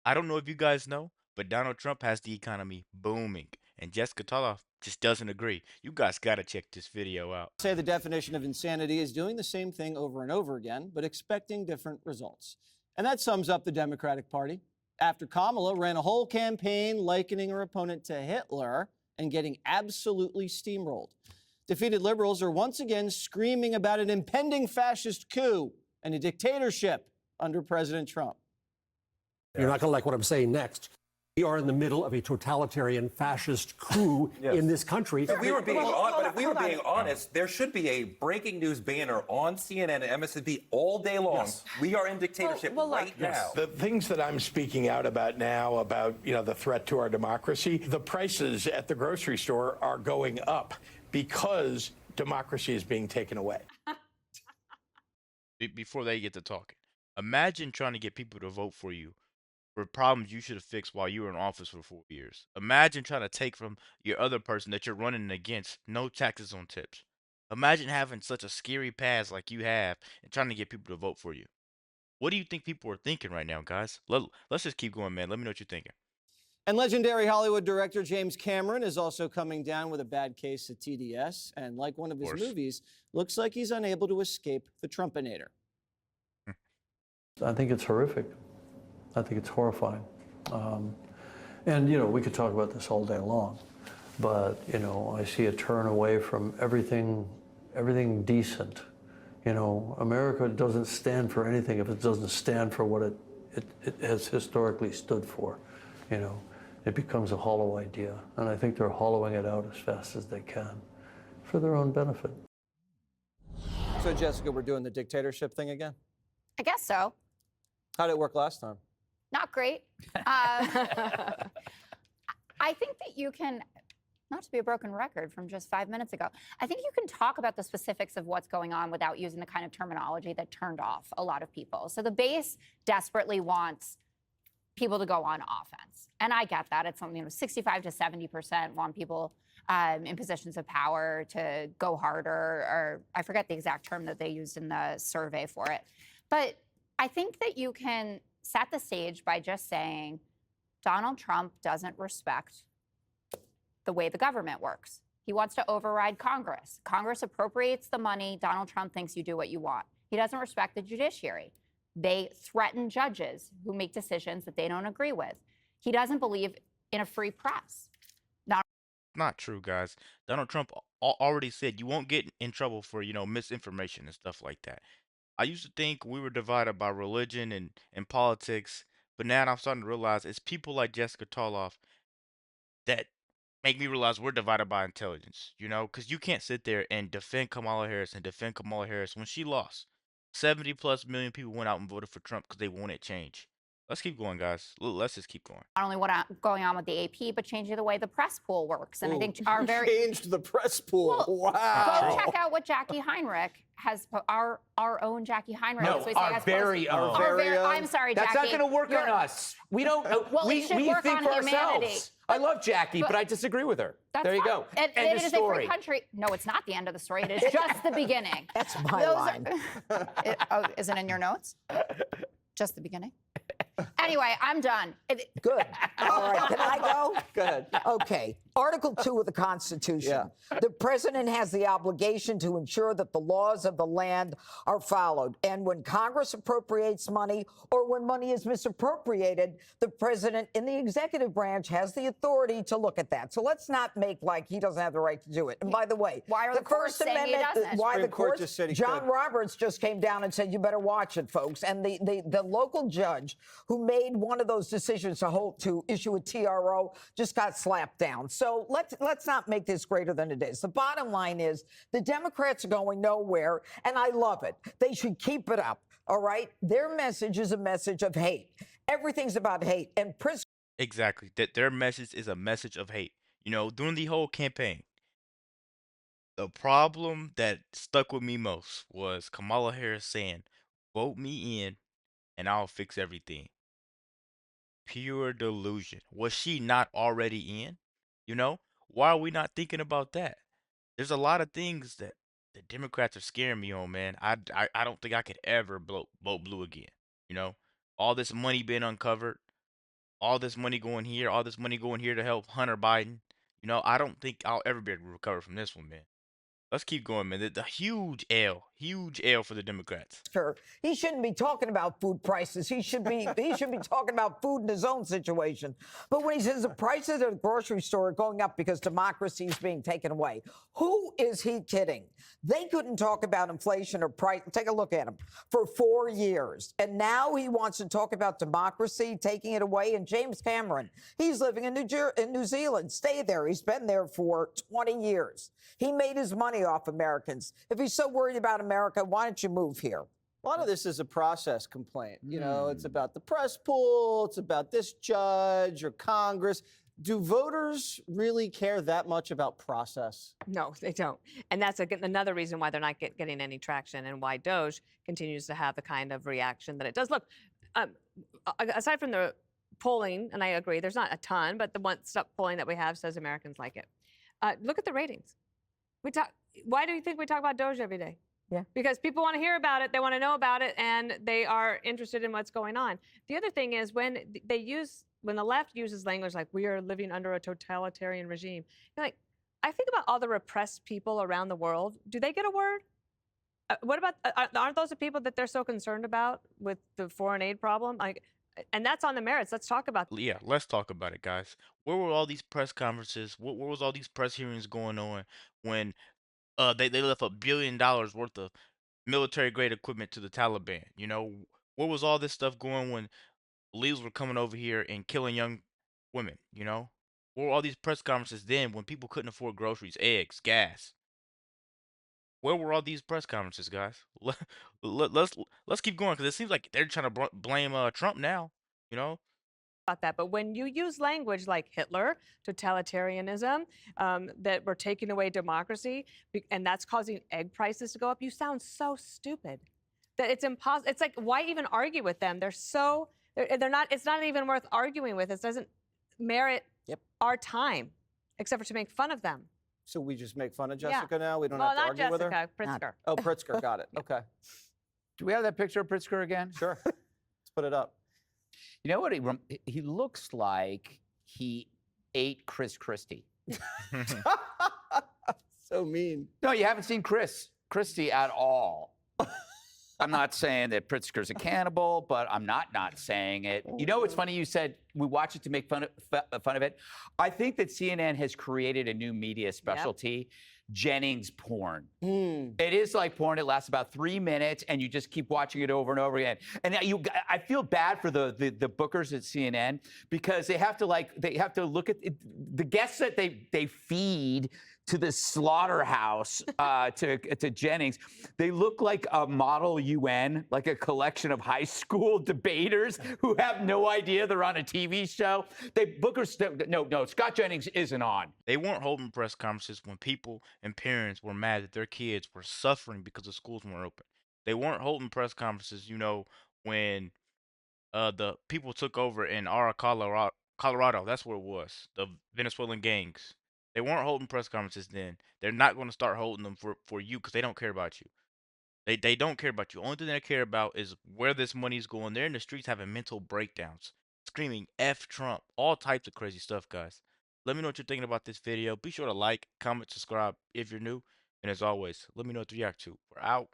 I don't know if you guys know, but Donald Trump has the economy booming, and Jessica Tarlov just doesn't agree. You guys gotta check this video out. Say the definition of insanity is doing the same thing over and over again, but expecting different results. And that sums up the Democratic Party. After Kamala ran a whole campaign likening her opponent to Hitler and getting absolutely steamrolled. Defeated liberals are once again screaming about an impending fascist coup and a dictatorship under President Trump. You're not going to like what I'm saying next. We are in the middle of a totalitarian fascist coup in this country. If we were being honest, there should be a breaking news banner on CNN and MSNBC all day long. Yes. We are in dictatorship right now. The things that I'm speaking out about now, about the threat to our democracy, the prices at the grocery store are going up because democracy is being taken away. Before they get to talking, imagine trying to get people to vote for you for problems you should have fixed while you were in office for 4 years. Imagine trying to take from your other person that you're running against no taxes on tips. Imagine having such a scary past like you have and trying to get people to vote for you. What do you think people are thinking right now, guys? Let's just keep going, man. Let me know what you're thinking. And legendary Hollywood director James Cameron is also coming down with a bad case of TDS. And like one of his movies, looks like he's unable to escape the Trumpinator. I think it's horrific. I think it's horrifying. And, we could talk about this all day long. But, I see a turn away from everything decent. America doesn't stand for anything if it doesn't stand for what it has historically stood for. It becomes a hollow idea. And I think they're hollowing it out as fast as they can for their own benefit. So, Jessica, we're doing the dictatorship thing again? I guess so. How did it work last time? Not great. I think that you can, not to be a broken record from just 5 minutes ago, I think you can talk about the specifics of what's going on without using the kind of terminology that turned off a lot of people. So the base desperately wants people to go on offense. And I get that. It's something, 65 to 70% want people in positions of power to go harder, or I forget the exact term that they used in the survey for it. But I think that you can set the stage by just saying Donald Trump doesn't respect the way the government works. He wants to override Congress. Congress appropriates the money. Donald Trump thinks you do what you want. He doesn't respect the judiciary. They threaten judges who make decisions that they don't agree with. He doesn't believe in a free press. Not true, guys. Donald Trump already said you won't get in trouble for, misinformation and stuff like that. I used to think we were divided by religion and politics, but now I'm starting to realize it's people like Jessica Tarlov that make me realize we're divided by intelligence, because you can't sit there and defend Kamala Harris when she lost. 70 plus million people went out and voted for Trump because they wanted change. Let's keep going, guys. Let's just keep going. Not only what's going on with the AP, but changing the way the press pool works. And I think our very changed the press pool. Well, wow. Go check out what Jackie Heinrich has. Our own Jackie Heinrich. No, our very own. I'm sorry, That's Jackie. not going to work on us. We don't. Well, we should work think on for humanity. ourselves. I love Jackie, but I disagree with her. There you go. It is a free country. No, it's not the end of the story. It is just the beginning. That's my line. Is it in your notes? Just the beginning? Anyway, I'm done. Good. All right. Can I go? Go ahead. Okay. Article 2 of the Constitution. The president has the obligation to ensure that the laws of the land are followed. And when Congress appropriates money or when money is misappropriated, the president in the executive branch has the authority to look at that. So let's not make like he doesn't have the right to do it. And by the way, why are the courts saying he doesn't? Why the courts just said he John could. Roberts just came down and said, you better watch it, folks. And the local judge who made one of those decisions to issue a TRO just got slapped down. So let's not make this greater than it is. The bottom line is the Democrats are going nowhere, and I love it. They should keep it up, all right? Their message is a message of hate. Everything's about hate. And Exactly. That their message is a message of hate. During the whole campaign, the problem that stuck with me most was Kamala Harris saying, vote me in and I'll fix everything. Pure delusion. Was she not already in? Why are we not thinking about that? There's a lot of things that the Democrats are scaring me on, man. I don't think I could ever vote blue again. All this money being uncovered. all this money going here, all this money going here to help Hunter Biden. You know, I don't think I'll ever be able to recover from this one, man. Let's keep going, man. The huge L for the Democrats. Sure. He shouldn't be talking about food prices. He should be talking about food in his own situation. But when he says the prices at the grocery store are going up because democracy is being taken away, who is he kidding? They couldn't talk about inflation or price. Take a look at him for 4 years. And now he wants to talk about democracy, taking it away. And James Cameron, he's living in New Zealand. Stay there. He's been there for 20 years. He made his money off Americans. If he's so worried about America, why don't you move here? A lot of this is a process complaint. You know, it's about the press pool, it's about this judge or Congress. Do voters really care that much about process? No, they don't. And that's another reason why they're not getting any traction and why Doge continues to have the kind of reaction that it does. Look, aside from the polling, and I agree, there's not a ton, but the one-step polling that we have says Americans like it. Look at the ratings. Why do you think we talk about Doge every day? Yeah. Because people want to hear about it, they want to know about it, and they are interested in what's going on. The other thing is when the left uses language like we are living under a totalitarian regime, you're like, I think about all the repressed people around the world. Do they get a word? What about, aren't those the people that they're so concerned about with the foreign aid problem? And that's on the merits. Let's talk about. Yeah, let's talk about it, guys. Where were all these press conferences? Where was all these press hearings going on when they left $1 billion worth of military grade equipment to the Taliban? You know, where was all this stuff going when illegals were coming over here and killing young women? You know, where were all these press conferences then when people couldn't afford groceries, eggs, gas? Where were all these press conferences, guys? Let's keep going because it seems like they're trying to blame Trump now. You know. About that, but when you use language like Hitler, totalitarianism, that we're taking away democracy, and that's causing egg prices to go up, you sound so stupid that it's impossible. It's like, why even argue with them? They're not. It's not even worth arguing with. It doesn't merit our time, except for to make fun of them. So we just make fun of Jessica now? We don't well, have to not argue with her? Jessica, Pritzker. Oh, Pritzker, got it. Okay. Do we have that picture of Pritzker again? Sure. Let's put it up. You know what? He looks like he ate Chris Christie. So mean. No, you haven't seen Chris Christie at all. I'm not saying that Pritzker's a cannibal, but I'm not saying it. You know, it's funny you said we watch it to make fun of it. I think that CNN has created a new media specialty, Jennings porn. It is like porn. It lasts about 3 minutes, and you just keep watching it over and over again. And I feel bad for the bookers at CNN because they have to look at the guests that they feed to the slaughterhouse to Jennings. They look like a model UN, like a collection of high school debaters who have no idea they're on a TV show. No, Scott Jennings isn't on. They weren't holding press conferences when people and parents were mad that their kids were suffering because the schools weren't open. They weren't holding press conferences, you know, when the people took over in Colorado. That's where it was. The Venezuelan gangs. They weren't holding press conferences then. They're not going to start holding them for you because they don't care about you. They don't care about you. Only thing they care about is where this money's going. They're in the streets having mental breakdowns, screaming F Trump, all types of crazy stuff, guys. Let me know what you're thinking about this video. Be sure to like, comment, subscribe if you're new. And as always, let me know what to react to. We're out.